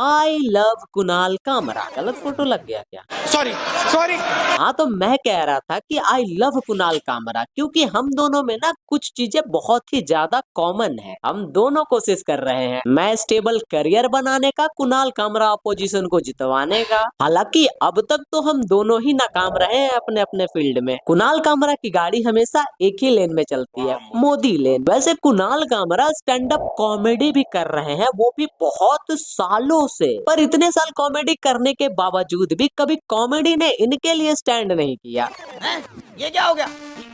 I love Kunal Kamra. गलत photo लग गया क्या? Sorry sorry. हाँ, तो मैं कह रहा था कि आई लव कुणाल कामरा क्योंकि हम दोनों में ना कुछ चीजें बहुत ही ज्यादा कॉमन है। हम दोनों कोशिश कर रहे हैं, मैं स्टेबल करियर बनाने का, कुणाल कामरा अपोजिशन को जितवाने का। हालांकि अब तक तो हम दोनों ही नाकाम रहे हैं अपने अपने फील्ड में। कुणाल कामरा की गाड़ी हमेशा एक ही लेन में चलती है, मोदी लेन। वैसे Kunal Kamra stand up comedy भी कर रहे हैं, वो भी बहुत सालों से। पर इतने साल कॉमेडी करने के बावजूद भी कभी कॉमेडी ने इनके लिए स्टैंड नहीं किया। ये क्या हो गया?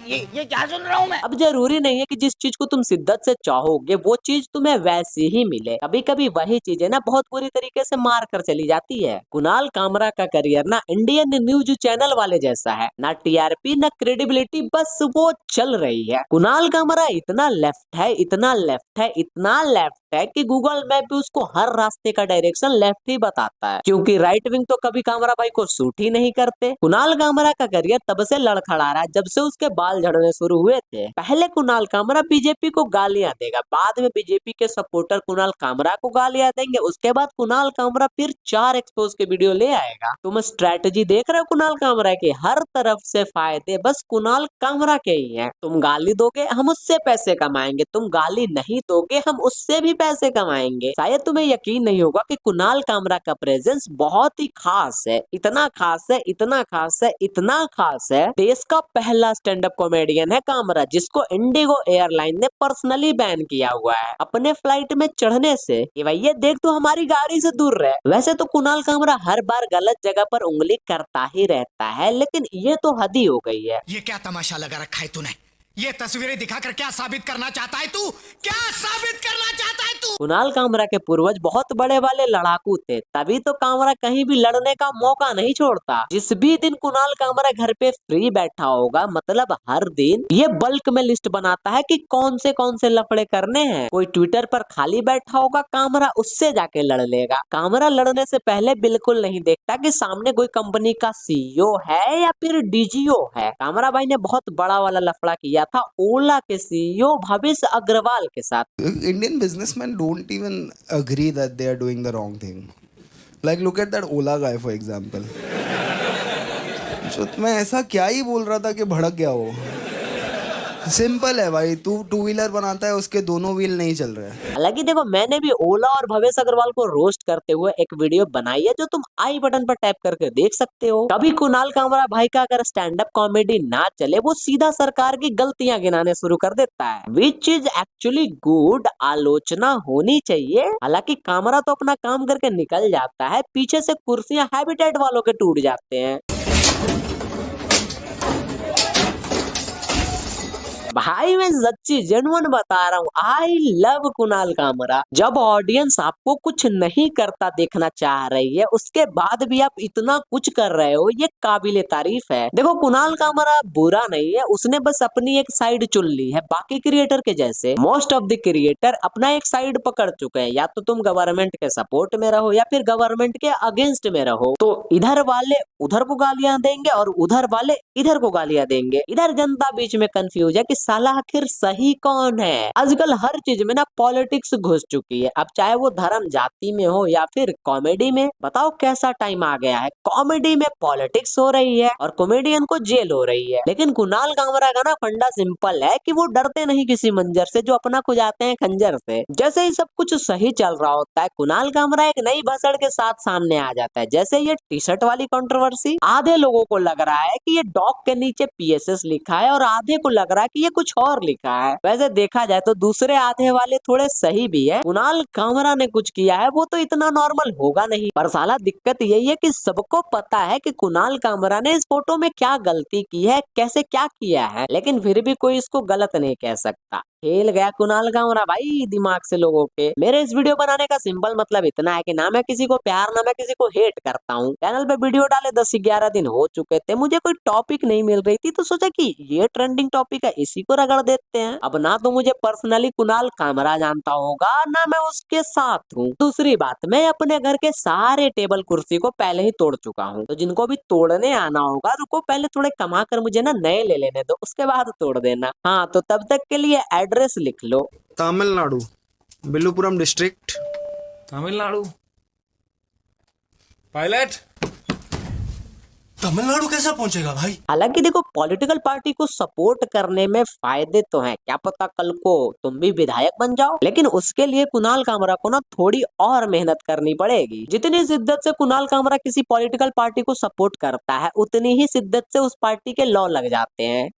ये क्या सुन रहा हूँ मैं? अब जरूरी नहीं है कि जिस चीज को तुम शिद्दत से चाहोगे वो चीज तुम्हें वैसी ही मिले। कभी कभी वही चीजें ना बहुत बुरी तरीके से मार कर चली जाती है। कुणाल कामरा का करियर ना इंडियन न्यूज चैनल वाले जैसा है, ना टीआरपी ना क्रेडिबिलिटी, बस वो चल रही है। कुणाल कामरा इतना लेफ्ट है, इतना लेफ्ट है, इतना लेफ्ट है कि गूगल मैप भी उसको हर रास्ते का डायरेक्शन लेफ्ट ही बताता है, क्योंकि राइट विंग तो कभी कामरा भाई को सूट ही नहीं करते। कुणाल कामरा का करियर तब से लड़खड़ा रहा है जब से उसके बाल झड़ने शुरू हुए थे। पहले कुणाल कामरा बीजेपी को गालियां देगा, बाद में बीजेपी के सपोर्टर कुणाल कामरा को गालियां देंगे, उसके बाद कुणाल कामरा फिर 4 एक्सपोज के वीडियो ले आएगा। तुम स्ट्रेटजी देख रहे हो कुणाल कामरा के, हर तरफ से फायदे बस कुणाल कामरा के ही हैं। तुम गाली दोगे हम उससे पैसे कमाएंगे, तुम गाली नहीं दोगे हम उससे भी पैसे कमाएंगे। शायद तुम्हें यकीन नहीं होगा कि कुणाल कामरा का प्रेजेंस बहुत ही खास है, इतना खास है, इतना खास है, इतना खास है। देश का पहला स्टैंड अप कॉमेडियन है कामरा, जिसको इंडिगो एयरलाइन ने पर्सनली बैन किया हुआ है अपने फ्लाइट में चढ़ने से कि भाई ये देख तू हमारी गाड़ी से दूर रहे। वैसे तो कुणाल कामरा हर बार गलत जगह पर उंगली करता ही रहता है, लेकिन ये तो हद ही हो गई है। ये क्या तमाशा लगा रखा है तूने? ये तस्वीरें दिखाकर क्या साबित करना चाहता है तू? क्या साबित करना चाहता है तू? कुणाल कामरा के पूर्वज बहुत बड़े वाले लड़ाकू थे, तभी तो कामरा कहीं भी लड़ने का मौका नहीं छोड़ता। जिस भी दिन कुणाल कामरा घर पे फ्री बैठा होगा, मतलब हर दिन, ये बल्क में लिस्ट बनाता है कि कौन से लफड़े करने हैं। कोई ट्विटर पर खाली बैठा होगा, कामरा उससे जाके लड़ लेगा। कामरा लड़ने से पहले बिल्कुल नहीं देखता कि सामने कोई कंपनी का सीईओ है या फिर डीजीओ है। कामरा भाई ने बहुत बड़ा वाला लफड़ा किया था ओला के सीईओ भविष्य अग्रवाल के साथ। Indian businessmen don't even agree that they are doing the wrong thing. Like look at that Ola guy for example. तो मैं ऐसा क्या ही बोल रहा था कि भड़क गया वो। सिंपल है भाई, तू टू व्हीलर बनाता है, उसके दोनों व्हील नहीं चल रहे हैं। हालांकि देखो, मैंने भी ओला और भवेश अग्रवाल को रोस्ट करते हुए एक वीडियो बनाई है जो तुम आई बटन पर टैप करके देख सकते हो। कभी कुणाल कामरा भाई का अगर स्टैंड अप कॉमेडी ना चले, वो सीधा सरकार की गलतियां गिनाने शुरू कर देता है, विच इज एक्चुअली गुड। आलोचना होनी चाहिए। हालांकि कामरा तो अपना काम करके निकल जाता है, पीछे से कुर्सियां हैबिटेट वालों के टूट जाते हैं। भाई मैं सच्ची जेन्युइन बता रहा हूँ, आई लव कुणाल कामरा। जब ऑडियंस आपको कुछ नहीं करता देखना चाह रही है, उसके बाद भी आप इतना कुछ कर रहे हो, ये काबिले तारीफ है। देखो कुणाल कामरा बुरा नहीं है, उसने बस अपनी एक साइड चुन ली है। बाकी क्रिएटर के जैसे मोस्ट ऑफ द क्रिएटर अपना एक साइड पकड़ चुके हैं, या तो तुम गवर्नमेंट के सपोर्ट में रहो या फिर गवर्नमेंट के अगेंस्ट में रहो। तो इधर वाले उधर को गालियां देंगे और उधर वाले इधर को गालियां देंगे। इधर जनता बीच में कंफ्यूज है कि साला आखिर सही कौन है। आजकल हर चीज में ना पॉलिटिक्स घुस चुकी है, अब चाहे वो धर्म जाति में हो या फिर कॉमेडी में। बताओ कैसा टाइम आ गया है, कॉमेडी में पॉलिटिक्स हो रही है और कॉमेडियन को जेल हो रही है। लेकिन कुणाल कामरा का ना फंडा सिंपल है कि वो डरते नहीं किसी मंजर से, जो अपना खुद जाते हैं खंजर से। जैसे ही सब कुछ सही चल रहा होता है, कुणाल कामरा एक नई भसड़ के साथ सामने आ जाता है। जैसे ये टी शर्ट वाली कंट्रोवर्सी, आधे लोगों को लग रहा है कि ये डॉग के नीचे पीएसएस लिखा है और आधे को लग रहा है कि ये कुछ और लिखा है। वैसे देखा जाए तो दूसरे आधे वाले थोड़े सही भी है। कुणाल कामरा ने कुछ किया है वो तो इतना नॉर्मल होगा नहीं, पर साला दिक्कत यही है कि सबको पता है कि कुणाल कामरा ने इस फोटो में क्या गलती की है, कैसे क्या किया है, लेकिन फिर भी कोई इसको गलत नहीं कह सकता। खेल गया कुणाल कामरा भाई दिमाग से लोगों के। मेरे इस वीडियो बनाने का सिंपल मतलब इतना है कि ना मैं किसी को प्यार ना मैं किसी को हेट करता हूँ। चैनल पे वीडियो डाले 10-11 दिन हो चुके थे, मुझे कोई टॉपिक नहीं मिल रही थी, तो सोचा कि ये ट्रेंडिंग टॉपिक है, इसी को रगड़ देते हैं। अब ना तो मुझे पर्सनली कुणाल कामरा जानता होगा ना मैं उसके साथ हूँ। दूसरी बात, मैं अपने घर के सारे टेबल कुर्सी को पहले ही तोड़ चुका हूँ, तो जिनको भी तोड़ने आना होगा रुको, पहले थोड़े कमा कर मुझे ना नए ले लेने दो, उसके बाद तोड़ देना। हाँ, तो तब तक के लिए एड्रेस लिख लो। तमिलनाडु, बिल्लुपुरम डिस्ट्रिक्ट। तमिलनाडु पायलट, तमिलनाडु कैसे पहुंचेगा भाई? हालांकि देखो, पॉलिटिकल पार्टी को सपोर्ट करने में फायदे तो हैं, क्या पता कल को तुम भी विधायक बन जाओ, लेकिन उसके लिए कुणाल कामरा को ना थोड़ी और मेहनत करनी पड़ेगी। जितनी शिद्दत से कुणाल कामरा किसी पॉलिटिकल पार्टी को सपोर्ट करता है, उतनी ही शिद्दत से उस पार्टी के लॉ लग जाते हैं।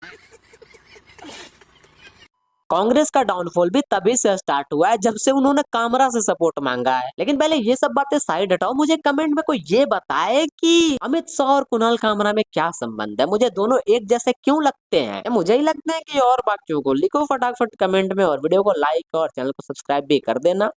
कांग्रेस का डाउनफॉल भी तभी से स्टार्ट हुआ है जब से उन्होंने कामरा से सपोर्ट मांगा है। लेकिन पहले ये सब बातें साइड हटाओ, मुझे कमेंट में कोई ये बताए कि अमित शाह और कुणाल कामरा में क्या संबंध है, मुझे दोनों एक जैसे क्यों लगते हैं। मुझे ही लगता है कि और बाकियों को लिखो फटाफट कमेंट में, और वीडियो को लाइक और चैनल को सब्सक्राइब भी कर देना।